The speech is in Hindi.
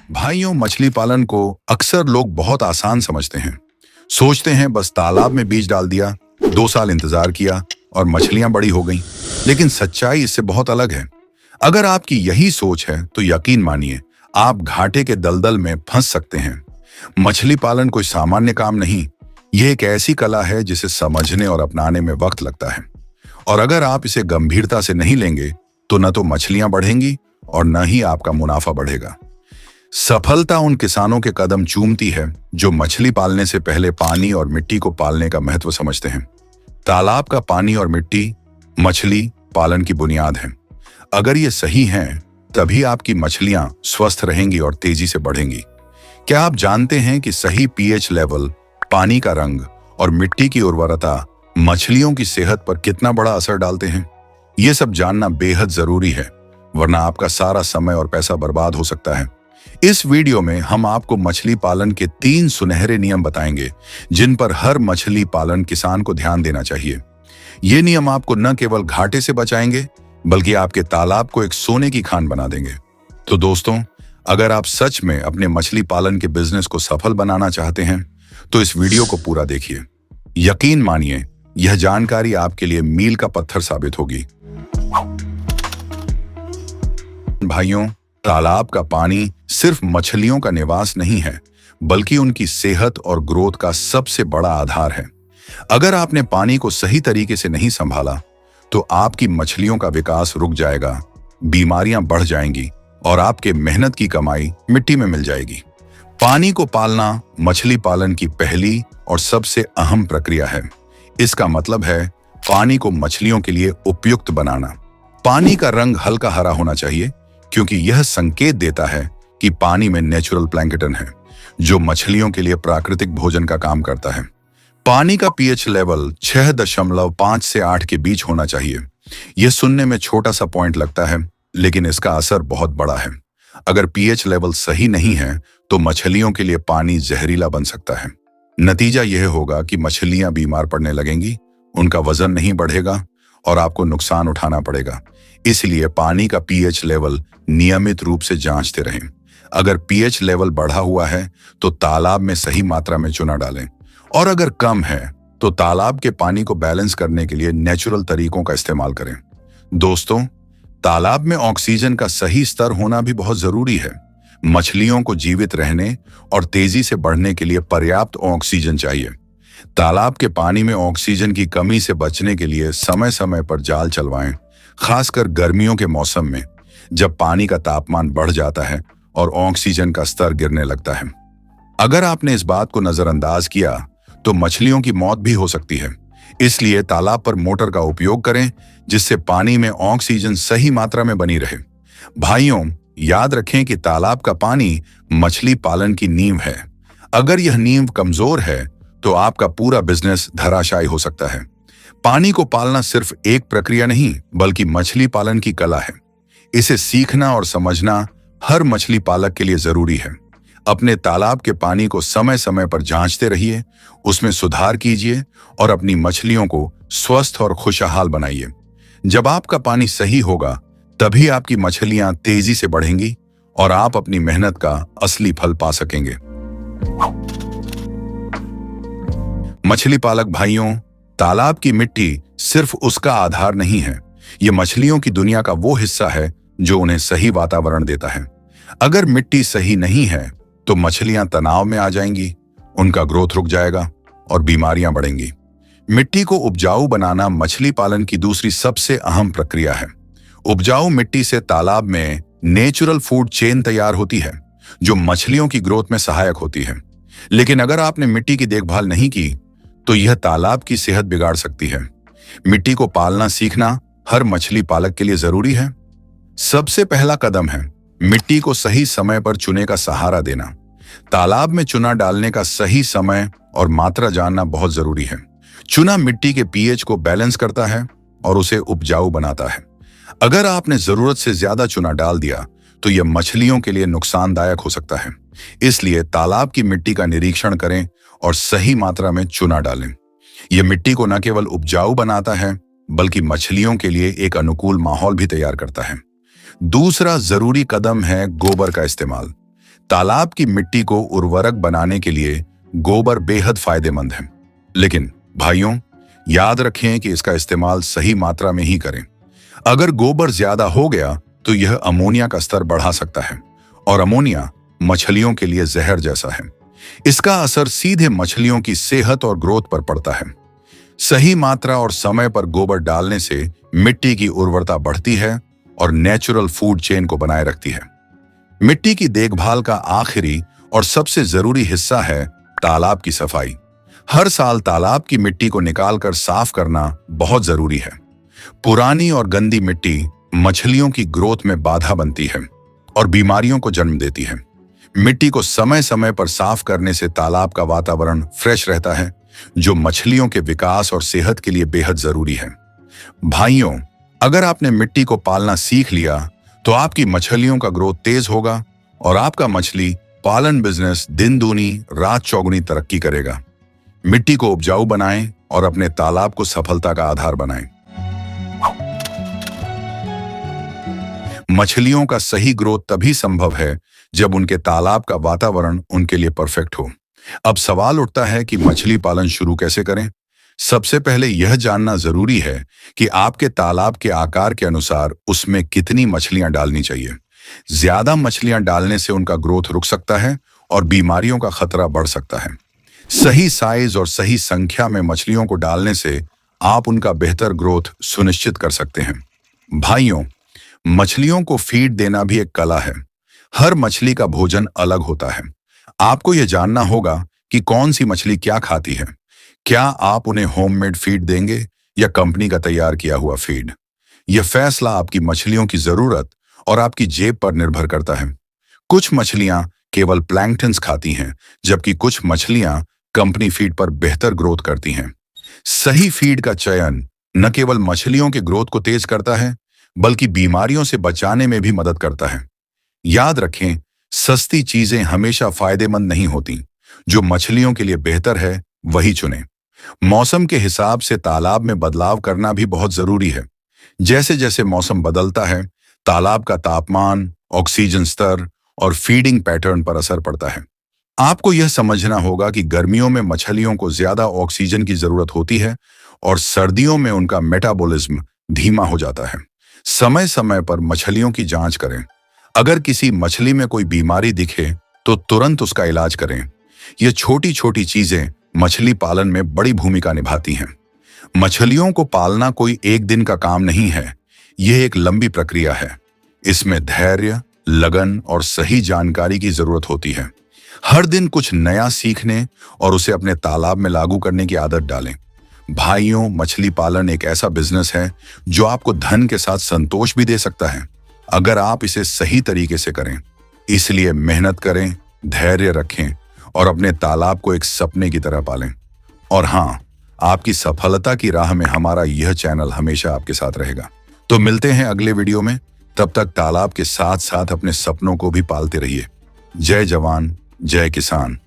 भाइयों, मछली पालन को अक्सर लोग बहुत आसान समझते हैं। सोचते हैं बस तालाब में बीज डाल दिया, 2 साल इंतजार किया और मछलियां बड़ी हो गईं। लेकिन सच्चाई इससे बहुत अलग है। अगर आपकी यही सोच है तो यकीन मानिए, आप घाटे के दलदल में फंस सकते हैं। मछली पालन कोई सामान्य काम नहीं, यह एक ऐसी कला है जिसे समझने और अपनाने में वक्त लगता है। और अगर आप इसे गंभीरता से नहीं लेंगे तो न तो मछलियां बढ़ेंगी और न ही आपका मुनाफा बढ़ेगा। सफलता उन किसानों के कदम चूमती है जो मछली पालने से पहले पानी और मिट्टी को पालने का महत्व समझते हैं। तालाब का पानी और मिट्टी मछली पालन की बुनियाद है। अगर ये सही हैं, तभी आपकी मछलियां स्वस्थ रहेंगी और तेजी से बढ़ेंगी। क्या आप जानते हैं कि सही पीएच लेवल, पानी का रंग और मिट्टी की उर्वरता मछलियों की सेहत पर कितना बड़ा असर डालते हैं? ये सब जानना बेहद जरूरी है, वरना आपका सारा समय और पैसा बर्बाद हो सकता है। इस वीडियो में हम आपको मछली पालन के 3 सुनहरे नियम बताएंगे, जिन पर हर मछली पालन किसान को ध्यान देना चाहिए। ये नियम आपको न केवल घाटे से बचाएंगे, बल्कि आपके तालाब को एक सोने की खान बना देंगे। तो दोस्तों, अगर आप सच में अपने मछली पालन के बिजनेस को सफल बनाना चाहते हैं, तो इस वीडियो को पूरा देखिए। यकीन मानिए, यह जानकारी आपके लिए मील का पत्थर साबित होगी। भाइयों, तालाब का पानी सिर्फ मछलियों का निवास नहीं है, बल्कि उनकी सेहत और ग्रोथ का सबसे बड़ा आधार है। अगर आपने पानी को सही तरीके से नहीं संभाला, तो आपकी मछलियों का विकास रुक जाएगा, बीमारियां बढ़ जाएंगी और आपके मेहनत की कमाई मिट्टी में मिल जाएगी। पानी को पालना मछली पालन की पहली और सबसे अहम प्रक्रिया है। इसका मतलब है पानी को मछलियों के लिए उपयुक्त बनाना। पानी का रंग हल्का हरा होना चाहिए, क्योंकि यह संकेत देता है कि पानी में नेचुरल प्लैंकटन है, जो मछलियों के लिए प्राकृतिक भोजन का काम करता है। पानी का पीएच लेवल 6.5 से 8 के बीच होना चाहिए। यह सुनने में छोटा सा पॉइंट लगता है, लेकिन इसका असर बहुत बड़ा है। अगर पीएच लेवल सही नहीं है, तो मछलियों के लिए पानी जहरीला बन सकता है। नतीजा यह होगा कि मछलियां बीमार पड़ने लगेंगी, उनका वजन नहीं बढ़ेगा और आपको नुकसान उठाना पड़ेगा। इसलिए पानी का पीएच लेवल नियमित रूप से जांचते रहें। अगर पीएच लेवल बढ़ा हुआ है, तो तालाब में सही मात्रा में चूना डालें, और अगर कम है, तो तालाब के पानी को बैलेंस करने के लिए नेचुरल तरीकों का इस्तेमाल करें। दोस्तों, तालाब में ऑक्सीजन का सही स्तर होना भी बहुत जरूरी है। मछलियों को जीवित रहने और तेजी से बढ़ने के लिए पर्याप्त ऑक्सीजन चाहिए। तालाब के पानी में ऑक्सीजन की कमी से बचने के लिए समय समय पर जाल चलवाएं, खासकर गर्मियों के मौसम में, जब पानी का तापमान बढ़ जाता है और ऑक्सीजन का स्तर गिरने लगता है। अगर आपने इस बात को नजरअंदाज किया, तो मछलियों की मौत भी हो सकती है। इसलिए तालाब पर मोटर का उपयोग करें, जिससे पानी में ऑक्सीजन सही मात्रा में बनी रहे। भाइयों, याद रखें कि तालाब का पानी मछली पालन की नींव है। अगर यह नींव कमजोर है, तो आपका पूरा बिजनेस धराशायी हो सकता है। पानी को पालना सिर्फ एक प्रक्रिया नहीं, बल्कि मछली पालन की कला है। इसे सीखना और समझना हर मछली पालक के लिए जरूरी है। अपने तालाब के पानी को समय समय पर जांचते रहिए, उसमें सुधार कीजिए और अपनी मछलियों को स्वस्थ और खुशहाल बनाइए। जब आपका पानी सही होगा, तभी आपकी मछलियां तेजी से बढ़ेंगी और आप अपनी मेहनत का असली फल पा सकेंगे। मछली पालक भाइयों, तालाब की मिट्टी सिर्फ उसका आधार नहीं है, यह मछलियों की दुनिया का वो हिस्सा है जो उन्हें सही वातावरण देता है। अगर मिट्टी सही नहीं है, तो मछलियां तनाव में आ जाएंगी, उनका ग्रोथ रुक जाएगा और बीमारियां बढ़ेंगी। मिट्टी को उपजाऊ बनाना मछली पालन की दूसरी सबसे अहम प्रक्रिया है। उपजाऊ मिट्टी से तालाब में नेचुरल फूड चेन तैयार होती है, जो मछलियों की ग्रोथ में सहायक होती है। लेकिन अगर आपने मिट्टी की देखभाल नहीं की, तो यह तालाब की सेहत बिगाड़ सकती है। मिट्टी को पालना सीखना हर मछली पालक के लिए जरूरी है। सबसे पहला कदम है मिट्टी को सही समय पर चुने का सहारा देना। तालाब में चुना डालने का सही समय और मात्रा जानना बहुत जरूरी है। चुना मिट्टी के पीएच को बैलेंस करता है और उसे उपजाऊ बनाता है। अगर आपने जरूरत से ज्यादा चुना डाल दिया, तो यह मछलियों के लिए नुकसानदायक हो सकता है। इसलिए तालाब की मिट्टी का निरीक्षण करें और सही मात्रा में चुना डालें। यह मिट्टी को न केवल उपजाऊ बनाता है, बल्कि मछलियों के लिए एक अनुकूल माहौल भी तैयार करता है। दूसरा जरूरी कदम है गोबर का इस्तेमाल। तालाब की मिट्टी को उर्वरक बनाने के लिए गोबर बेहद फायदेमंद है, लेकिन भाइयों, याद रखें कि इसका इस्तेमाल सही मात्रा में ही करें। अगर गोबर ज्यादा हो गया तो यह अमोनिया का स्तर बढ़ा सकता है, और अमोनिया मछलियों के लिए जहर जैसा है। इसका असर सीधे मछलियों की सेहत और ग्रोथ पर पड़ता है। सही मात्रा और समय पर गोबर डालने से मिट्टी की उर्वरता बढ़ती है और नेचुरल फूड चेन को बनाए रखती है। मिट्टी की देखभाल का आखिरी और सबसे जरूरी हिस्सा है तालाब की सफाई। हर साल तालाब की मिट्टी को निकालकर साफ करना बहुत जरूरी है। पुरानी और गंदी मिट्टी मछलियों की ग्रोथ में बाधा बनती है और बीमारियों को जन्म देती है। मिट्टी को समय समय पर साफ करने से तालाब का वातावरण फ्रेश रहता है, जो मछलियों के विकास और सेहत के लिए बेहद जरूरी है। भाइयों, अगर आपने मिट्टी को पालना सीख लिया तो आपकी मछलियों का ग्रोथ तेज होगा और आपका मछली पालन बिजनेस दिन दूनी रात चौगुनी तरक्की करेगा। मिट्टी को उपजाऊ बनाएं और अपने तालाब को सफलता का आधार बनाएं। मछलियों का सही ग्रोथ तभी संभव है जब उनके तालाब का वातावरण उनके लिए परफेक्ट हो। अब सवाल उठता है कि मछली पालन शुरू कैसे करें। सबसे पहले यह जानना जरूरी है कि आपके तालाब के आकार के अनुसार उसमें कितनी मछलियां डालनी चाहिए। ज्यादा मछलियां डालने से उनका ग्रोथ रुक सकता है और बीमारियों का खतरा बढ़ सकता है। सही साइज और सही संख्या में मछलियों को डालने से आप उनका बेहतर ग्रोथ सुनिश्चित कर सकते हैं। भाइयों, मछलियों को फीड देना भी एक कला है। हर मछली का भोजन अलग होता है। आपको यह जानना होगा कि कौन सी मछली क्या खाती है। क्या आप उन्हें होममेड फीड देंगे या कंपनी का तैयार किया हुआ फीड? यह फैसला आपकी मछलियों की जरूरत और आपकी जेब पर निर्भर करता है। कुछ मछलियां केवल प्लैंक्टन्स खाती हैं, जबकि कुछ मछलियां कंपनी फीड पर बेहतर ग्रोथ करती हैं। सही फीड का चयन न केवल मछलियों के ग्रोथ को तेज करता है, बल्कि बीमारियों से बचाने में भी मदद करता है। याद रखें, सस्ती चीजें हमेशा फायदेमंद नहीं होती। जो मछलियों के लिए बेहतर है वही चुनें। मौसम के हिसाब से तालाब में बदलाव करना भी बहुत जरूरी है। जैसे जैसे मौसम बदलता है, तालाब का तापमान, ऑक्सीजन स्तर और फीडिंग पैटर्न पर असर पड़ता है। आपको यह समझना होगा कि गर्मियों में मछलियों को ज्यादा ऑक्सीजन की जरूरत होती है और सर्दियों में उनका मेटाबॉलिज्म धीमा हो जाता है। समय समय पर मछलियों की जांच करें। अगर किसी मछली में कोई बीमारी दिखे तो तुरंत उसका इलाज करें। ये छोटी छोटी चीजें मछली पालन में बड़ी भूमिका निभाती हैं। मछलियों को पालना कोई एक दिन का काम नहीं है, यह एक लंबी प्रक्रिया है। इसमें धैर्य, लगन और सही जानकारी की जरूरत होती है। हर दिन कुछ नया सीखने और उसे अपने तालाब में लागू करने की आदत डालें। भाइयों, मछली पालन एक ऐसा बिजनेस है जो आपको धन के साथ संतोष भी दे सकता है, अगर आप इसे सही तरीके से करें। इसलिए मेहनत करें, धैर्य रखें और अपने तालाब को एक सपने की तरह पालें। और हाँ, आपकी सफलता की राह में हमारा यह चैनल हमेशा आपके साथ रहेगा। तो मिलते हैं अगले वीडियो में। तब तक तालाब के साथ साथ अपने सपनों को भी पालते रहिए। जय जवान, जय किसान।